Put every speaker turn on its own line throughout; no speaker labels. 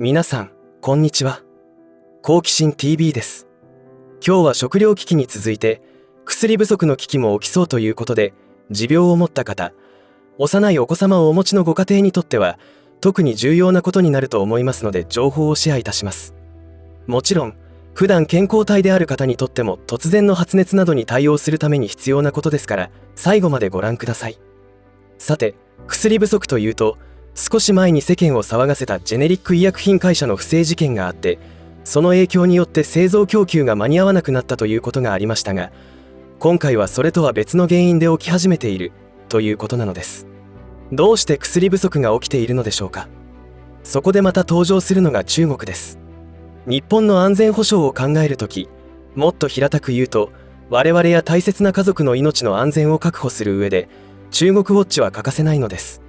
皆さん、こんにちは。好奇心 TV です。今日は食糧危機に続いて、薬不足の危機も起きそうということで、持病を持った方、幼いお子様をお持ちのご家庭にとっては、特に重要なことになると思いますので、情報をシェアいたします。もちろん、普段健康体である方にとっても、突然の発熱などに対応するために必要なことですから、最後までご覧ください。さて、薬不足というと、少し前に世間を騒がせたジェネリック医薬品会社の不正事件があって、その影響によって製造供給が間に合わなくなったということがありましたが、今回はそれとは別の原因で起き始めているということなのです。どうして薬不足が起きているのでしょうか。そこでまた登場するのが中国です。日本の安全保障を考えるとき、もっと平たく言うと、我々や大切な家族の命の安全を確保する上で、中国ウォッチは欠かせないのです。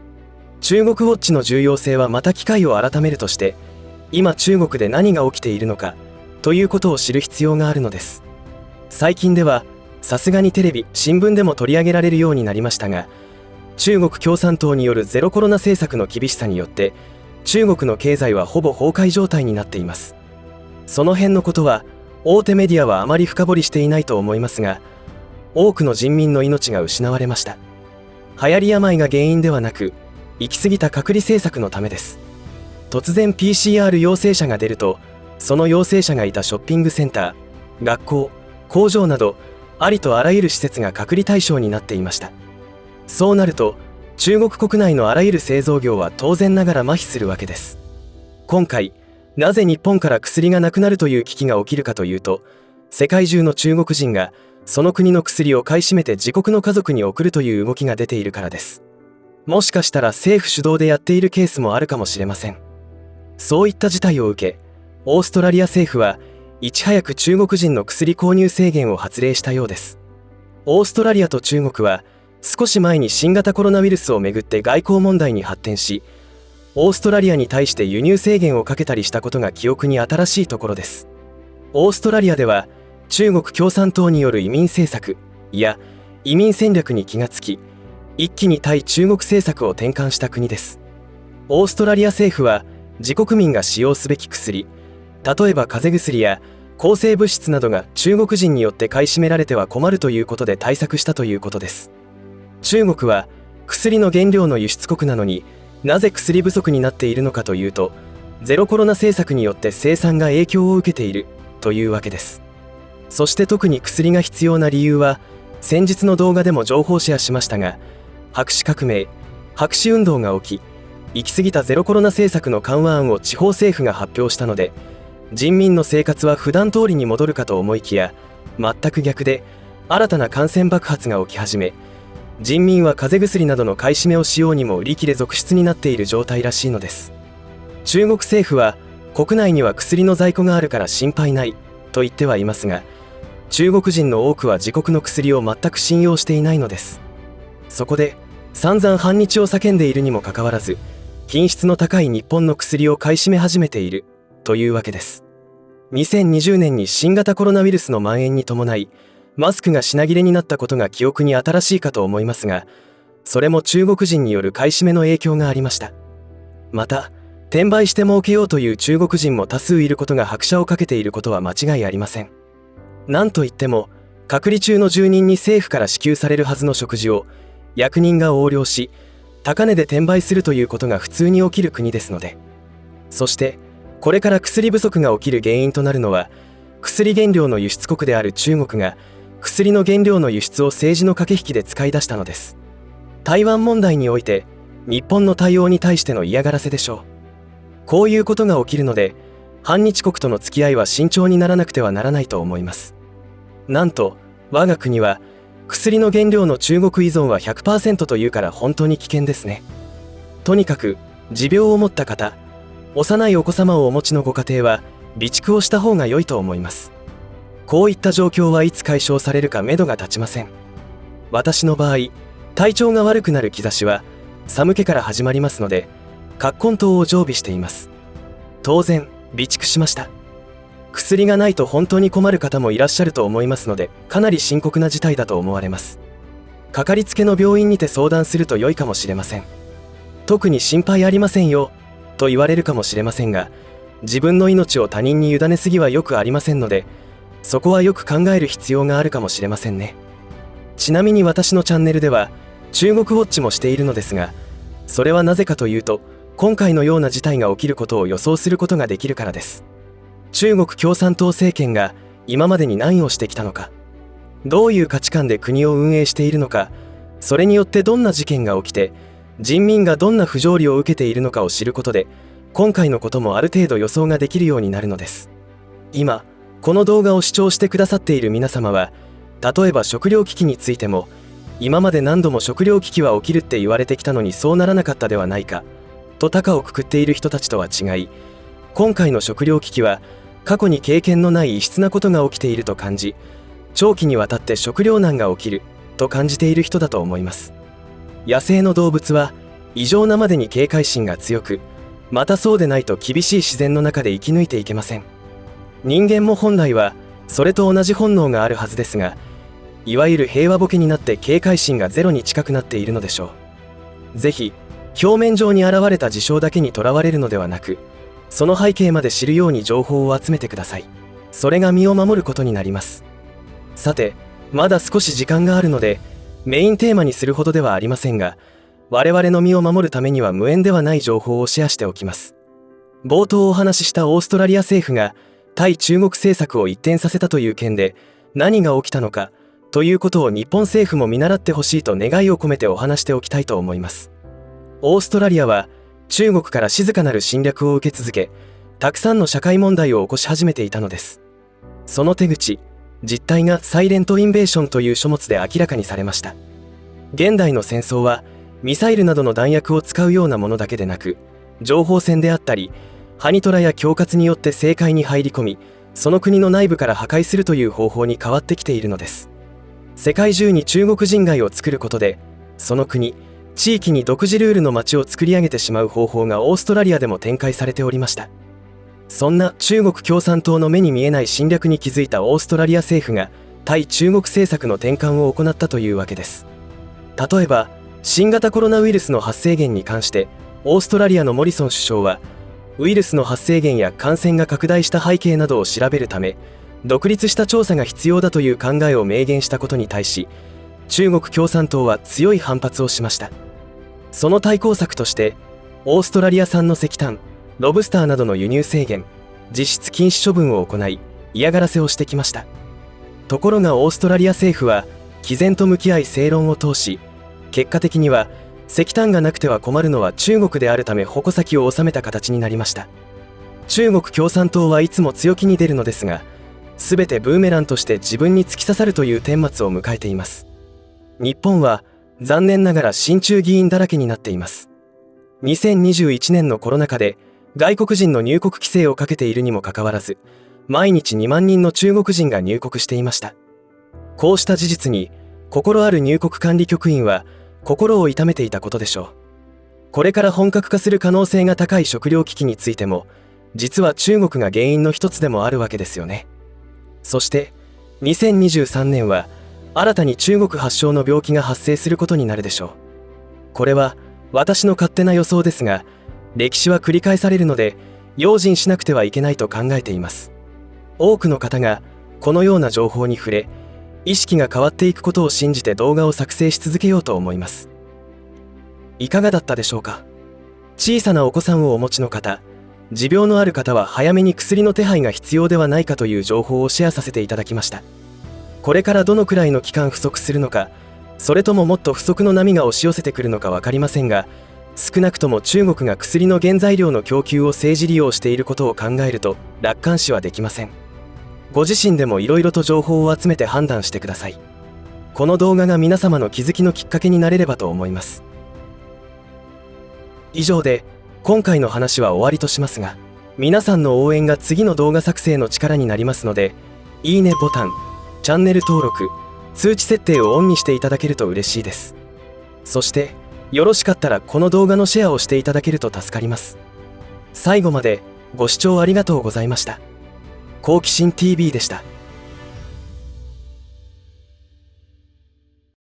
中国ウォッチの重要性はまた機会を改めるとして、今中国で何が起きているのかということを知る必要があるのです。最近ではさすがにテレビ、新聞でも取り上げられるようになりましたが、中国共産党によるゼロコロナ政策の厳しさによって中国の経済はほぼ崩壊状態になっています。その辺のことは大手メディアはあまり深掘りしていないと思いますが、多くの人民の命が失われました。流行り病が原因ではなく、行き過ぎた隔離政策のためです。突然 PCR 陽性者が出ると、その陽性者がいたショッピングセンター、学校、工場などありとあらゆる施設が隔離対象になっていました。そうなると中国国内のあらゆる製造業は当然ながら麻痺するわけです。今回なぜ日本から薬がなくなるという危機が起きるかというと、世界中の中国人がその国の薬を買い占めて自国の家族に送るという動きが出ているからです。もしかしたら政府主導でやっているケースもあるかもしれません。そういった事態を受け、オーストラリア政府はいち早く中国人の薬購入制限を発令したようです。オーストラリアと中国は少し前に新型コロナウイルスをめぐって外交問題に発展し、オーストラリアに対して輸入制限をかけたりしたことが記憶に新しいところです。オーストラリアでは中国共産党による移民政策や移民戦略に気がつき、一気に対中国政策を転換した国です。オーストラリア政府は自国民が使用すべき薬、例えば風邪薬や抗生物質などが中国人によって買い占められては困るということで対策したということです。中国は薬の原料の輸出国なのに、なぜ薬不足になっているのかというと、ゼロコロナ政策によって生産が影響を受けているというわけです。そして特に薬が必要な理由は、先日の動画でも情報シェアしましたが、白紙革命、白紙運動が起き、行き過ぎたゼロコロナ政策の緩和案を地方政府が発表したので、人民の生活は普段通りに戻るかと思いきや、全く逆で新たな感染爆発が起き始め、人民は風邪薬などの買い占めをしようにも売り切れ続出になっている状態らしいのです。中国政府は国内には薬の在庫があるから心配ないと言ってはいますが、中国人の多くは自国の薬を全く信用していないのです。そこで散々反日を叫んでいるにもかかわらず、品質の高い日本の薬を買い占め始めているというわけです。2020年に新型コロナウイルスの蔓延に伴い、マスクが品切れになったことが記憶に新しいかと思いますが、それも中国人による買い占めの影響がありました。また、転売して儲けようという中国人も多数いることが拍車をかけていることは間違いありません。なんといっても、隔離中の住人に政府から支給されるはずの食事を役人が横領し、高値で転売するということが普通に起きる国ですので。そしてこれから薬不足が起きる原因となるのは、薬原料の輸出国である中国が薬の原料の輸出を政治の駆け引きで使い出したのです。台湾問題において日本の対応に対しての嫌がらせでしょう。こういうことが起きるので、反日国との付き合いは慎重にならなくてはならないと思います。なんと我が国は薬の原料の中国依存は 100% というから本当に危険ですね。とにかく持病を持った方、幼いお子様をお持ちのご家庭は備蓄をした方が良いと思います。こういった状況はいつ解消されるか目処が立ちません。私の場合、体調が悪くなる兆しは寒気から始まりますので、葛根湯を常備しています。当然備蓄しました。薬がないと本当に困る方もいらっしゃると思いますので、かなり深刻な事態だと思われます。かかりつけの病院にて相談すると良いかもしれません。特に心配ありませんよと言われるかもしれませんが、自分の命を他人に委ねすぎはよくありませんので、そこはよく考える必要があるかもしれませんね。ちなみに私のチャンネルでは中国ウォッチもしているのですが、それはなぜかというと、今回のような事態が起きることを予想することができるからです。中国共産党政権が今までに何をしてきたのか、どういう価値観で国を運営しているのか、それによってどんな事件が起きて人民がどんな不条理を受けているのかを知ることで、今回のこともある程度予想ができるようになるのです。今この動画を視聴してくださっている皆様は、例えば食糧危機についても、今まで何度も食糧危機は起きるって言われてきたのにそうならなかったではないかと高をくくっている人たちとは違い、今回の食糧危機は過去に経験のない異質なことが起きていると感じ、長期にわたって食糧難が起きると感じている人だと思います。野生の動物は異常なまでに警戒心が強く、またそうでないと厳しい自然の中で生き抜いていけません。人間も本来はそれと同じ本能があるはずですが、いわゆる平和ボケになって警戒心がゼロに近くなっているのでしょう。ぜひ表面上に現れた事象だけにとらわれるのではなく、その背景まで知るように情報を集めてください。それが身を守ることになります。さて、まだ少し時間があるのでメインテーマにするほどではありませんが、我々の身を守るためには無縁ではない情報をシェアしておきます。冒頭お話ししたオーストラリア政府が対中国政策を一転させたという件で何が起きたのかということを日本政府も見習ってほしいと願いを込めてお話しておきたいと思います。オーストラリアは中国から静かなる侵略を受け続け、たくさんの社会問題を起こし始めていたのです。その手口、実態がサイレントインベーションという書物で明らかにされました。現代の戦争はミサイルなどの弾薬を使うようなものだけでなく、情報戦であったりハニトラや恐喝によって政界に入り込み、その国の内部から破壊するという方法に変わってきているのです。世界中に中国人街を作ることで、その国地域に独自ルールの街を作り上げてしまう方法がオーストラリアでも展開されておりました。そんな中国共産党の目に見えない侵略に気づいたオーストラリア政府が対中国政策の転換を行ったというわけです。例えば新型コロナウイルスの発生源に関して、オーストラリアのモリソン首相はウイルスの発生源や感染が拡大した背景などを調べるため独立した調査が必要だという考えを明言したことに対し、中国共産党は強い反発をしました。その対抗策としてオーストラリア産の石炭、ロブスターなどの輸入制限、実質禁止処分を行い嫌がらせをしてきました。ところがオーストラリア政府は毅然と向き合い正論を通し、結果的には石炭がなくては困るのは中国であるため矛先を収めた形になりました。中国共産党はいつも強気に出るのですが、全てブーメランとして自分に突き刺さるという顛末を迎えています。日本は残念ながら親中議員だらけになっています。2021年のコロナ禍で外国人の入国規制をかけているにもかかわらず、毎日2万人の中国人が入国していました。こうした事実に心ある入国管理局員は心を痛めていたことでしょう。これから本格化する可能性が高い食糧危機についても、実は中国が原因の一つでもあるわけですよね。そして2023年は新たに中国発祥の病気が発生することになるでしょう。これは私の勝手な予想ですが、歴史は繰り返されるので用心しなくてはいけないと考えています。多くの方がこのような情報に触れ、意識が変わっていくことを信じて動画を作成し続けようと思います。いかがだったでしょうか。小さなお子さんをお持ちの方、持病のある方は早めに薬の手配が必要ではないかという情報をシェアさせていただきました。これからどのくらいの期間不足するのか、それとももっと不足の波が押し寄せてくるのか分かりませんが、少なくとも中国が薬の原材料の供給を政治利用していることを考えると楽観視はできません。ご自身でもいろいろと情報を集めて判断してください。この動画が皆様の気づきのきっかけになれればと思います。以上で今回の話は終わりとしますが、皆さんの応援が次の動画作成の力になりますので、いいねボタン、チャンネル登録、通知設定をオンにしていただけると嬉しいです。そしてよろしかったらこの動画のシェアをしていただけると助かります。最後までご視聴ありがとうございました。好奇心 TV でした。